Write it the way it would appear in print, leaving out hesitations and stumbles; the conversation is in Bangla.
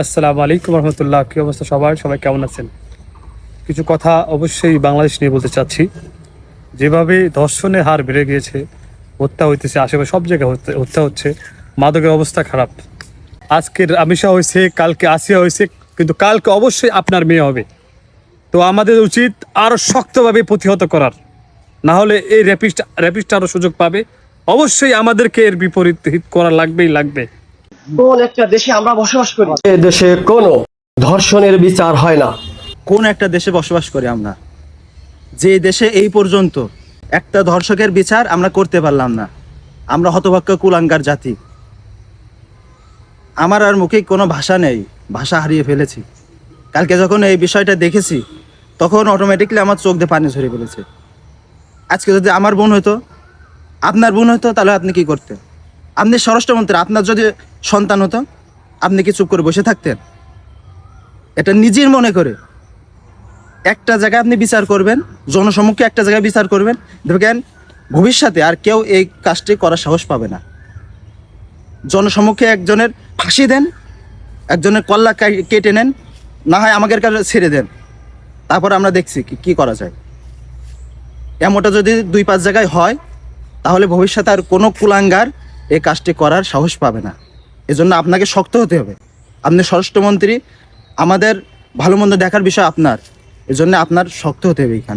আসসালামু আলাইকুম রহমতুল্লাহ। কী অবস্থা সবার? সবাই কেমন আছেন? কিছু কথা অবশ্যই বাংলাদেশ নিয়ে বলতে চাচ্ছি। যেভাবে ধর্ষণের হার বেড়ে গিয়েছে, হত্যা হইতেছে, আশেপাশে সব জায়গায় হত্যা হচ্ছে, মাদকের অবস্থা খারাপ। আজকের আমিষা হয়েছে, কালকে আসিয়া হয়েছে, কিন্তু কালকে অবশ্যই আপনার মেয়ে হবে। তো আমাদের উচিত আরও শক্তভাবে প্রতিহত করার, না হলে এই র্যাপিস্ট আরও সুযোগ পাবে। অবশ্যই আমাদেরকে এর বিপরীত হিত করা লাগবে। কোন একটা দেশে আমরা বসবাস করি, এ দেশে কোনো ধর্ষণের বিচার হয় না। কোন একটা দেশে বসবাস করি আমরা, যে দেশে এই পর্যন্ত একটা ধর্ষকের বিচার আমরা করতে পারলাম না? আমরা হতভাগ্য কুলাঙ্গার জাতি। আমার আর মুখে কোনো ভাষা নেই, ভাষা হারিয়ে ফেলেছি। কালকে যখন এই বিষয়টা দেখেছি, তখন অটোমেটিকলি আমার চোখ দিয়ে পানি ঝরে ফেলেছে। আজকে যদি আমার বোন হতো, আপনার বোন হতো, তাহলে আপনি কি করতেন? আপনি স্বরাষ্ট্রমন্ত্রী, আপনার যদি সন্তান হতো, আপনি কি চুপ করে বসে থাকতেন? এটা নিজের মনে করে একটা জায়গায় আপনি বিচার করবেন, জনসম্মুখে একটা জায়গায় বিচার করবেন, দেখেন ভবিষ্যতে আর কেউ এই কাজটি করার সাহস পাবে না। জনসম্মুখে একজনের ফাঁসি দেন, একজনের কল্লা কেটে নেন, না হয় আমাদের কাছে ছেড়ে দেন, তারপর আমরা দেখছি কি করা যায়। এমনটা যদি 2-5 জায়গায় হয়, তাহলে ভবিষ্যতে আর কোনো কুলাঙ্গার এই কাজটি করার সাহস পাবে না। এজন্য আপনাকে শক্ত হতে হবে। আপনি স্বরাষ্ট্রমন্ত্রী, আমাদের ভালো মন্দ দেখার বিষয় আপনার, এজন্য আপনার শক্ত হতে হবে এখানে।